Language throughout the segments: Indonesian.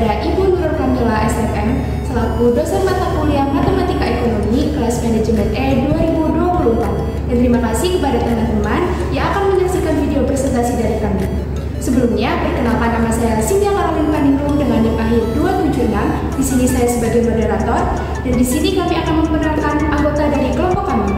kepada Ibu Nurul Kamila SMM selaku dosen mata kuliah Matematika Ekonomi kelas manajemen E 2024. Dan terima kasih kepada teman-teman yang akan menyaksikan video presentasi dari kami. Sebelumnya, perkenalkan nama saya Cynthia Caroline Paningrum dengan NIM akhir 276. Di sini saya sebagai moderator dan di sini kami akan memperkenalkan anggota dari kelompok kami.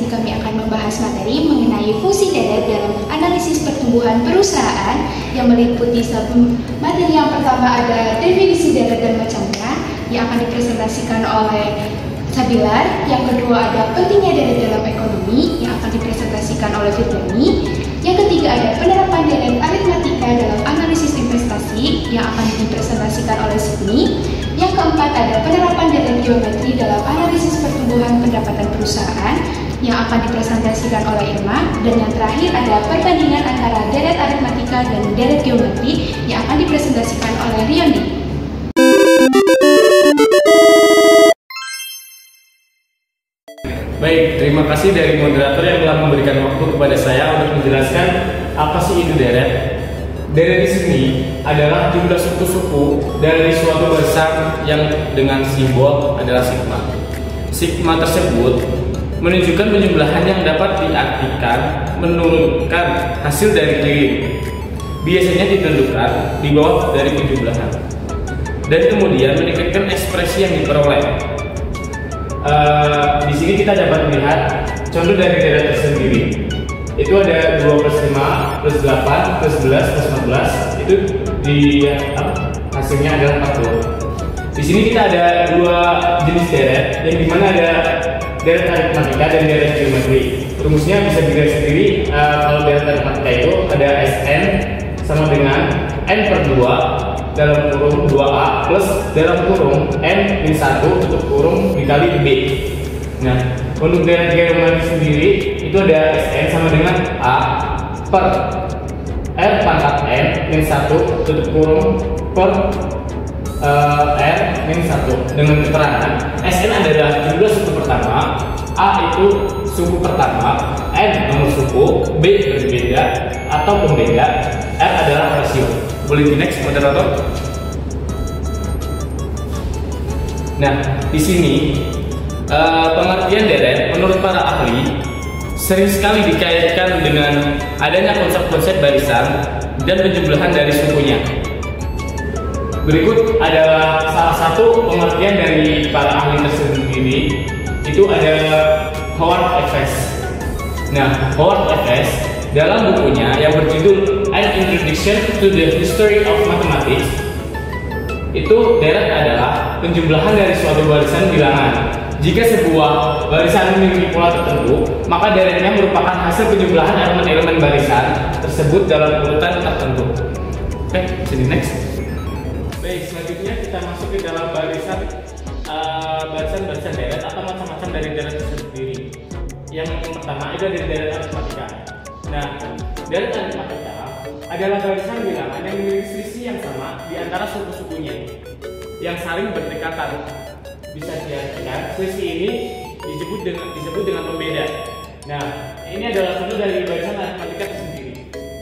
Kami akan membahas materi mengenai fungsi deret dalam analisis pertumbuhan perusahaan yang meliputi materi yang pertama ada definisi deret dan macamnya yang akan dipresentasikan oleh Sabilar, yang kedua ada pentingnya deret dalam ekonomi yang akan dipresentasikan oleh Firjani, yang ketiga ada penerapan deret aritmatika dalam analisis investasi yang akan dipresentasikan oleh Sydney, yang keempat ada penerapan deret geometri dalam analisis pertumbuhan pendapatan perusahaan yang akan dipresentasikan oleh Irma, dan yang terakhir ada perbandingan antara deret aritmatika dan deret geometri yang akan dipresentasikan oleh Riondi. Baik, terima kasih dari moderator yang telah memberikan waktu kepada saya untuk menjelaskan apa sih itu deret. Deret di sini adalah jumlah suku-suku dari suatu barisan yang dengan simbol adalah sigma. Sigma tersebut menunjukkan penjumlahan yang dapat diartikan menurunkan hasil dari clearing. Biasanya ditentukan di bawah dari penjumlahan dan kemudian meningkatkan ekspresi yang diperoleh. Di sini kita dapat melihat contoh dari deret tersendiri. Itu ada 2 plus 5 plus 8 plus 11 plus 14. Itu di hasilnya adalah 40. Di sini kita ada dua jenis deret yang dimana ada deret aritmatika dan deret geometri. Rumusnya bisa dilihat sendiri. Kalau deret aritmatika itu ada Sn sama dengan N per 2 dalam kurung 2A plus dalam kurung N min 1 tutup kurung dikali B. Nah, untuk deret geometri sendiri itu ada Sn sama dengan A per R pangkat N min 1 tutup kurung per R min 1 dengan keterangan Sn adalah jumlah suku pertama, A itu suku pertama, N nomor suku, B berbeda atau pembeda, R adalah rasio. Boleh di next moderator. Nah, di sini pengertian deret menurut para ahli sering sekali dikaitkan dengan adanya konsep-konsep barisan dan penjumlahan dari sukunya. Berikut adalah salah satu pengertian dari para ahli tersendiri. Itu ada Howard Effes. Nah, Howard Effes dalam bukunya yang berjudul An Introduction to the History of Mathematics, itu deret adalah penjumlahan dari suatu barisan bilangan. Jika sebuah barisan memiliki pola tertentu, maka deretnya merupakan hasil penjumlahan elemen-elemen barisan tersebut dalam urutan tertentu. Oke, sini next. Baik, selanjutnya kita masuk ke dalam barisan deret atau macam-macam dari deret sendiri. Yang pertama itu dari deret aritmatika. Nah, deret aritmatika adalah barisan bilangan yang memiliki selisih yang sama di antara suku-sukunya yang saling berdekatan. Bisa diartikan selisih ini disebut dengan pembeda. Nah, ini adalah contoh dari barisan aritmatika tersendiri.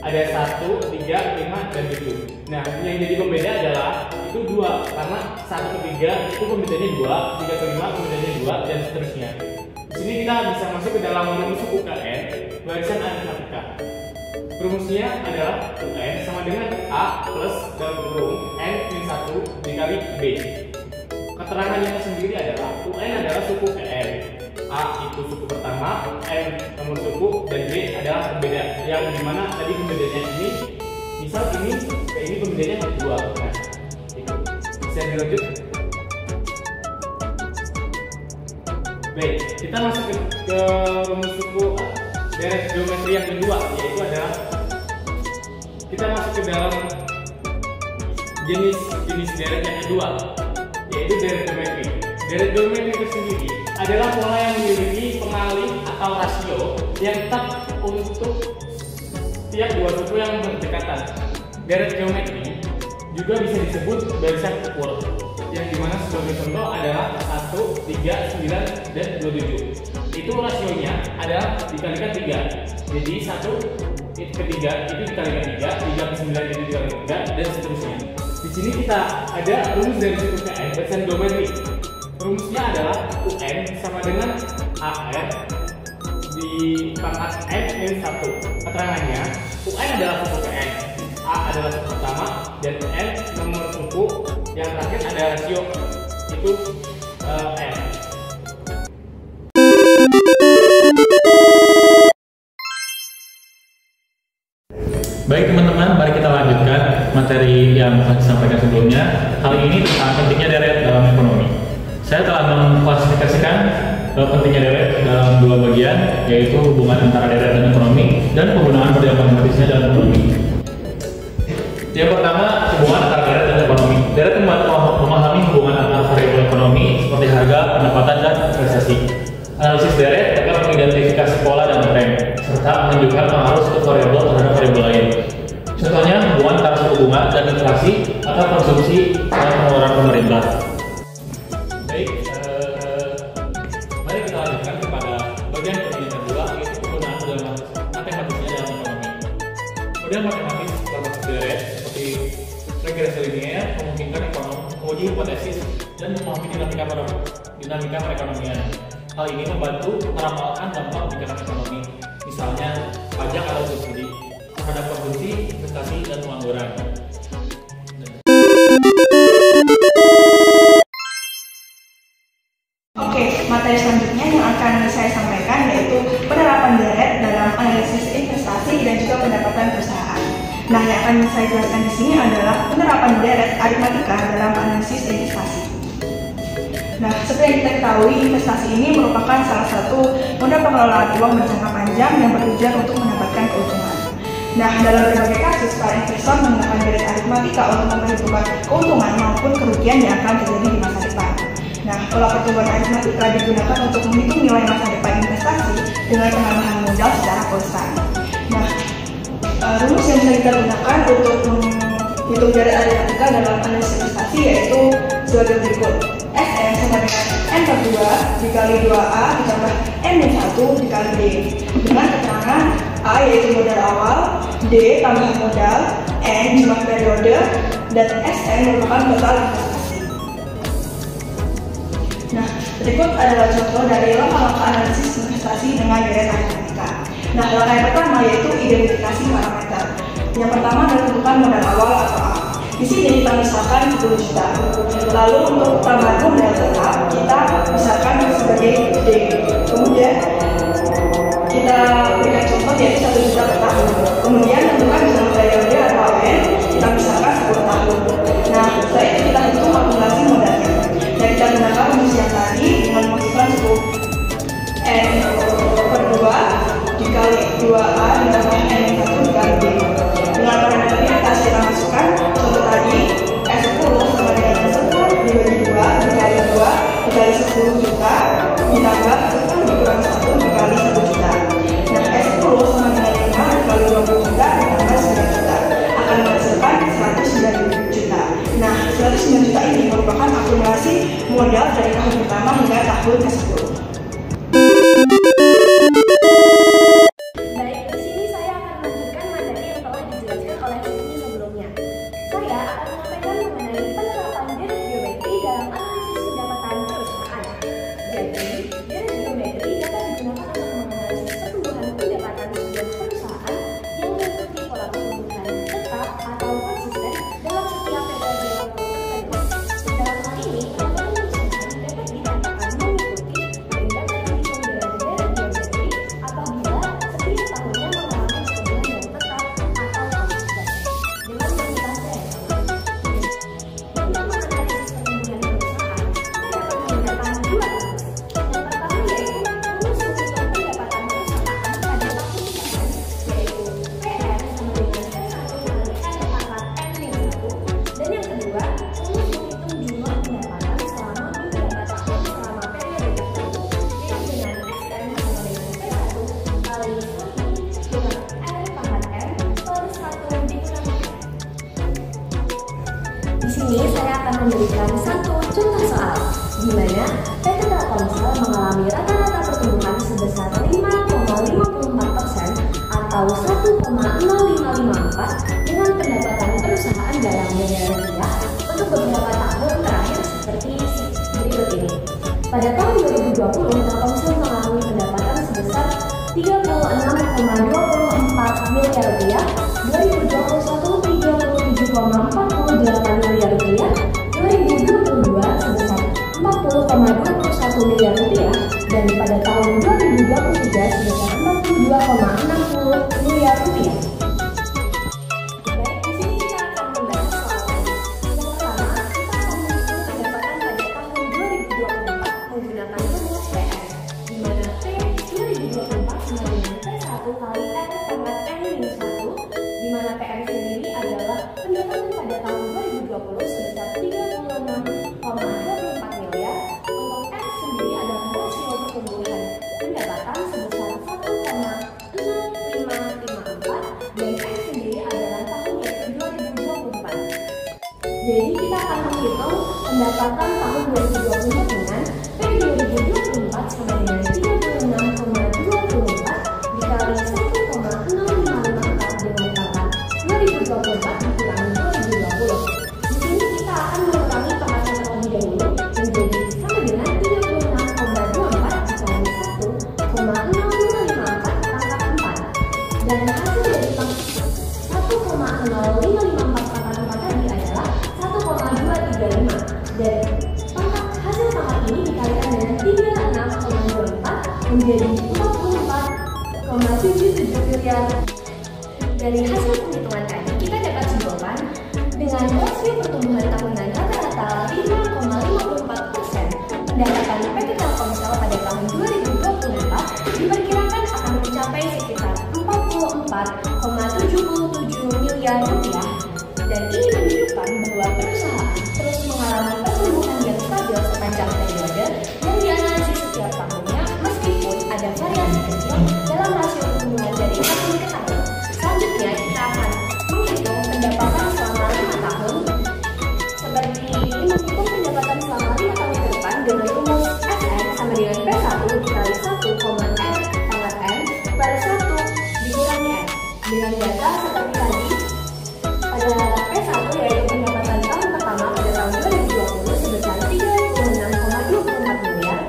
Ada 1, 3, 5, dan 7. Nah, yang jadi pembeda adalah itu 2, karena 1 ke 3 itu pembedanya 2, 3 ke 5 pembedanya 2, dan seterusnya. Di sini kita bisa masuk ke dalam rumus suku Kn, barisan aritmatika. Rumusnya adalah UN sama dengan A plus dalam kurung N min 1 dikali B. Keterangannya sendiri adalah UN adalah suku Kn. A itu suku pertama, N nomor suku, dan B adalah pembeda. Yang dimana tadi pembedanya ini, misal ini pembedanya 2. Nah, itu bisa dilanjut. Baik, kita masuk ke rumus suku deret geometri yang kedua, yaitu adalah kita masuk ke dalam jenis deret yang kedua, yaitu deret geometri. Deret geometri itu sendiri adalah pola yang memiliki pengalih atau rasio yang tetap untuk tiap dua suku yang berdekatan. Deret geometri juga bisa disebut barisan ukur, yang dimana sebagai contoh adalah 1, 3, 9, dan 27. Itu rasionya adalah dikalikan 3. Jadi 1 ke 3 itu dikalikan 3, 3 ke 9 itu dikalikan 3, dan seterusnya. Di sini kita ada rumus dari suku UN barisan geometri. Rumusnya adalah UN sama dengan AR di pangkat N minus 1. Keterangannya, UN adalah suku UN, A adalah suku pertama, dan N nomor suku yang terakhir ada rasio, itu N. Baik teman-teman, mari kita lanjutkan materi yang telah disampaikan sebelumnya. Kali ini tentang pentingnya deret dalam ekonomi. Saya telah mengklasifikasikan pentingnya deret dalam dua bagian, yaitu hubungan antara deret dan ekonomi dan penggunaan model matematisnya dalam ekonomi. Yang pertama, hubungan antara deret dan ekonomi. Deret membantu memahami hubungan antara variabel ekonomi seperti harga, pendapatan, dan investasi. Analisis deret dapat mengidentifikasi pola dan tren, serta menunjukkan pengaruh suatu variabel terhadap variabel lain. Contohnya, hubungan antara suku bunga dan inflasi atau konsumsi dan pengeluaran pemerintah. Baik, mari kita lanjutkan kepada bagian penting kedua, yaitu penggunaan model matematisnya dalam ekonomi. Model matematis berbasis deret seperti regresi linear memungkinkan ekonom menguji hipotesis dan memahami dinamika perekonomian. Hal ini membantu meramalkan dampak kebijakan ekonomi, misalnya pajak atau subsidi, terhadap konsumsi, investasi, dan pengangguran. Oke, materi selanjutnya yang akan saya sampaikan yaitu penerapan deret dalam analisis investasi dan juga pendapatan perusahaan. Nah, yang akan saya jelaskan di sini adalah penerapan deret aritmatika dalam analisis investasi. Nah, seperti yang kita ketahui, investasi ini merupakan salah satu modal pengelolaan uang berjangka panjang yang bertujuan untuk mendapatkan keuntungan. Nah, dalam berbagai kasus, para investor menggunakan deret aritmatika untuk memperhitungkan keuntungan maupun kerugian yang akan terjadi di masa depan. Nah, pola pertumbuhan aritmatika digunakan untuk menghitung nilai masa depan investasi dengan penambahan modal secara konstan. Nah, rumus yang bisa kita gunakan untuk menghitung deret aritmatika dalam analisis investasi yaitu sebagai berikut. Sn sama dengan N per 2 dikali 2A ditambah N-1 dikali D. Dengan keterangan A yaitu modal awal, D tambahan modal, N jumlah periode, dan Sn merupakan total investasi. Nah, berikut adalah contoh dari langkah-langkah analisis investasi dengan deret aritmatika. Nah, langkah yang pertama yaitu identifikasi parameter. Yang pertama adalah tentukan modal awal atau A. Di sini kita misalkan 10 juta. Lalu untuk tambahan modal tetap kita misalkan sebagai D. Kemudian kita berikan contoh yaitu 1 juta per tahun. Kemudian tentukan jumlah periode atau N, kita misalkan 10 tahun. Nah, setelah itu kita hitung akumulasi modalnya. Dan kita gunakan rumus yang tadi dengan memasukkan cukup N per 2 dikali 2A ditambah N-1 dikali D. Dengan parameter di atas kita masukkan contoh tadi S10 sama dengan S10 dibagi 2 dikali 2 dikali 10 juta ditambah 10 dikurang 1 dikali 1 juta. Nah, S10 sama dengan 5 dikali 20 juta ditambah 9 juta akan menghasilkan 109 juta. Nah, 109 juta ini merupakan akumulasi modal dari tahun pertama hingga tahun ke-10. 0,0554 dengan pendapatan perusahaan dalam miliar rupiah untuk beberapa tahun terakhir seperti berikut ini. Pada tahun 2020, Telkomsel mengalami pendapatan sebesar 36,24 miliar rupiah, 2021 37,48 miliar rupiah, 2022 sebesar 40,21 miliar rupiah, dan pada tahun 2023 sebesar 42,60 miliar rupiah. Baik, di sini kita akan membahas soal tadi. Yang pertama, kita akan menghitung pendapatan pada tahun 2024 menggunakan rumus PS, di mana P 2024 sama dengan P1 kali R pangkat N-1, di mana PR sendiri adalah pendapatan pada tahun 2020 sebesar 36,24 miliar. Untuk R sendiri adalah rasio pertumbuhan pendapatan sebesar 1,0554 dan R sendiri adalah tahun yaitu 2024. Jadi kita akan menghitung pendapatan tahun 2024 dengan P 2024 sama dengan 36,24 dikali 1,0554 dengan pangkat 2024 dikurangi 2020. Di sini kita akan mengurangi pangkatnya terlebih dahulu menjadi sama dengan 36,24 dikali 1,0554 pangkat 4. Dan hasil dari pangkat 1,0554 pangkat 4 tadi adalah 1,235. Dan hasil pangkat ini dikalikan dengan 36,24 menjadi 44,77 miliar. Dari hasil penghitungan tadi, kita dapat simpulkan dengan rasio pertumbuhan tahunan rata-rata 5,54%, pendapatan PT Telkomsel pada tahun 2024 diperkirakan akan mencapai sekitar 44,77 miliar rupiah. Dan ini menunjukkan bahwa perusahaan terus mengalami pertumbuhan yang stabil sepanjang periode yang dianalisis setiap tahunnya, meskipun ada variasi kecil dalam rasio pertumbuhan dari tahun ke tahun. Selanjutnya kita akan menghitung pendapatan selama 5 tahun. Seperti ini, menghitung pendapatan selama 5 tahun ke depan dengan rumus Fn sama dengan P1 dikali 1,R pangkat N per 1 dikurangi N. Dengan data seperti tadi, pada P1 yaitu pendapatan tahun pertama pada tahun 2020 sebesar 36,24 miliar.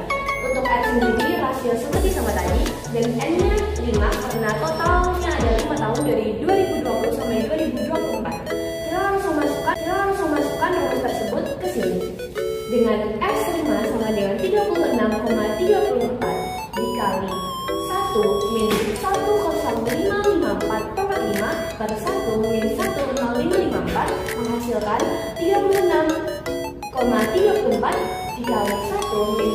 Untuk R sendiri rasio seperti sama tadi, dan N-nya 5 karena totalnya ada 5 tahun dari 2020 sampai 2024. Kita langsung masukkan rumus tersebut ke sini. Dengan S5 sama dengan 36,34 dikali 1 min 10554 per 5 per 1 min 10554 menghasilkan 36,34 dikali 1 min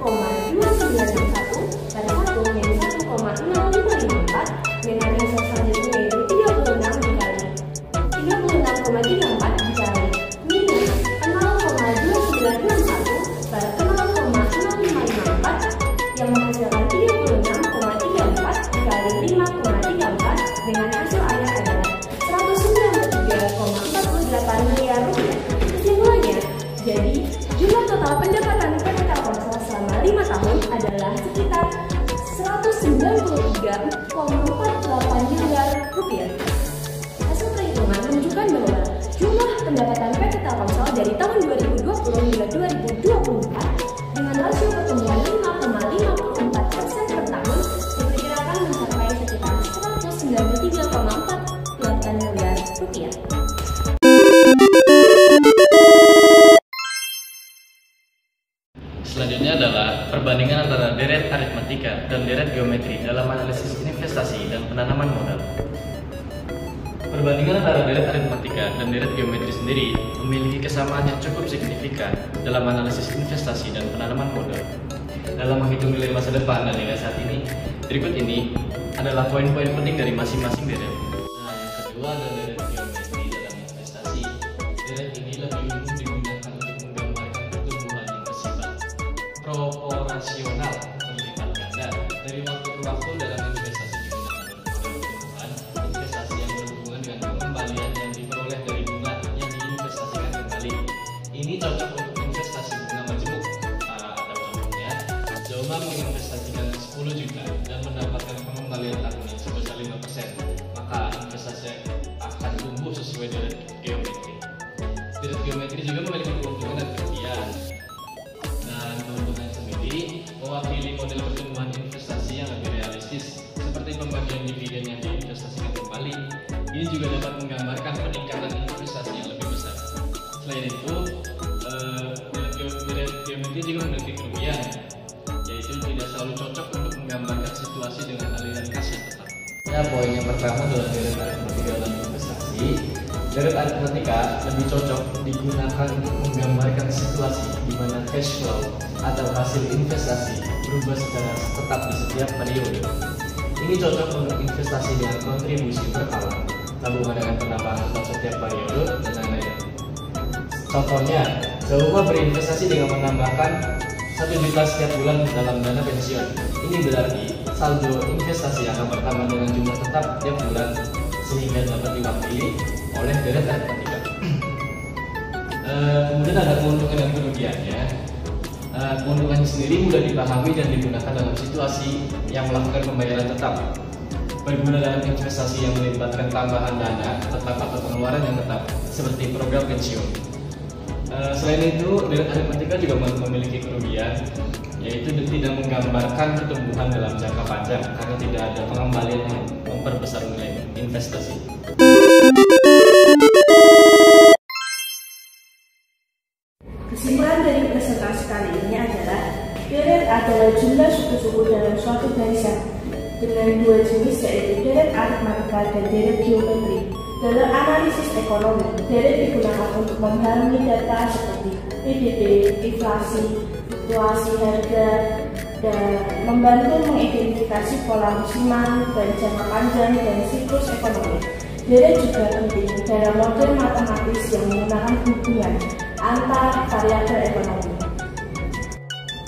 1,2961 per 1 min 1,0554 dengan hasil selanjutnya yaitu 36 dikali 36,34 dikali minus 0,2961 per 0,0554 yang menghasilkan 36,34 dikali 5,34 dengan hasil akhir adalah 193,48 miliar rupiah. Kesimpulannya, jadi jumlah total pendapatan PT Telkomsel selama 5 tahun adalah sekitar 193,48 miliar rupiah. Hasil perhitungan menunjukkan bahwa jumlah pendapatan PT Telkomsel dari tahun 2020 hingga 2024 dengan rasio pertumbuhan 5,54% per tahun diperkirakan mencapai sekitar 193,48 miliar rupiah. Selanjutnya adalah perbandingan antara deret aritmatika dan deret geometri dalam analisis investasi dan penanaman modal. Perbandingan antara deret aritmatika dan deret geometri sendiri memiliki kesamaan yang cukup signifikan dalam analisis investasi dan penanaman modal. Dalam menghitung nilai masa depan dan nilai saat ini, berikut ini adalah poin-poin penting dari masing-masing deret. Nah, yang kedua adalah deret geometri dalam investasi. Deret ini lebih umum digunakan untuk menggambarkan pertumbuhan yang bersifat proporsional berlipat ganda dari waktu ke waktu dalam investasi digunakan untuk pertumbuhan investasi yang berhubungan dengan pengembalian yang diperoleh dari bunga yang diinvestasikan kembali. Ini cocok untuk investasi bunga majemuk atau contohnya Jauma menginvestasikan menginvestasikan 10 juta dan mendapatkan pengembalian tahunan sebesar 5%, maka investasi akan tumbuh sesuai dengan geometri. Deret geometri juga memiliki keuntungan dan kerugian. Dan keuntungan sendiri mewakili model pertumbuhan investasi yang lebih realistis, seperti pembagian dividen yang diinvestasikan kembali. Ini juga dapat menggambarkan peningkatan investasi yang lebih besar. Selain itu, deret geometri juga memiliki kerugian, yaitu tidak selalu cocok untuk menggambarkan situasi dengan aliran kas yang tetap. Ya, poin yang pertama adalah deret aritmatika dalam investasi. Deret aritmatika lebih cocok digunakan untuk menggambarkan situasi di mana cash flow atau hasil investasi berubah secara tetap di setiap periode. Ini cocok untuk investasi dengan kontribusi berkala, tabungan dengan penambahan tetap setiap periode, dan lain-lain. Contohnya, Zahuma berinvestasi dengan menambahkan 1 juta setiap bulan dalam dana pensiun. Ini berarti saldo investasi akan bertambah dengan jumlah tetap tiap bulan, sehingga dapat diwakili oleh deret aritmatika. Kemudian ada keuntungan dan kerugiannya. Keuntungannya sendiri mudah dipahami dan digunakan dalam situasi yang melakukan pembayaran tetap, berguna dalam investasi yang melibatkan tambahan dana tetap atau pengeluaran yang tetap, seperti program pensiun. Selain itu, deret aritmatika juga memiliki kerugian, yaitu tidak menggambarkan pertumbuhan dalam jangka panjang karena tidak ada pengembalian yang memperbesar nilai investasi. Kesimpulan dari presentasi kali ini adalah deret adalah jumlah suku-suku dalam suatu barisan dengan 2 jenis, yaitu deret aritmatika dan deret geometri. Dalam analisis ekonomi, deret digunakan untuk memahami data seperti PDB, inflasi, fluktuasi harga, dan membantu mengidentifikasi pola musiman dan jangka panjang dan siklus ekonomi. Deret juga penting dalam model matematis yang menggunakan hubungan antar variabel ekonomi.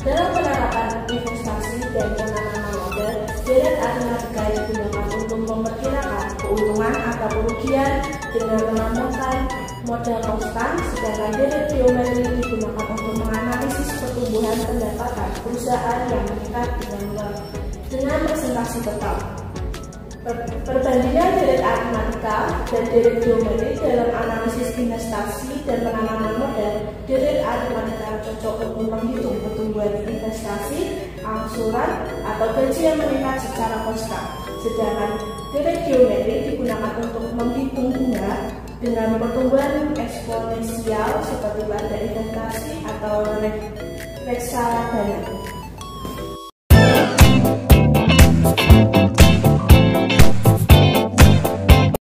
Dalam penerapan investasi dan penanaman model, deret aritmatika digunakan untuk memperkirakan keuntungan atau kerugian dengan menambahkan modal konstan, sedangkan deret geometri digunakan untuk menganalisis pertumbuhan pendapatan perusahaan yang meningkat dengan presentasi total. Perbandingan deret aritmatika dan deret geometri dalam analisis investasi dan penanaman modal. Deret aritmatika cocok untuk menghitung pertumbuhan investasi, angsuran, atau gaji yang meningkat secara konstan. Sedangkan deret geometri digunakan untuk menghitung bunga dengan pertumbuhan eksponensial seperti pada investasi atau reksadana.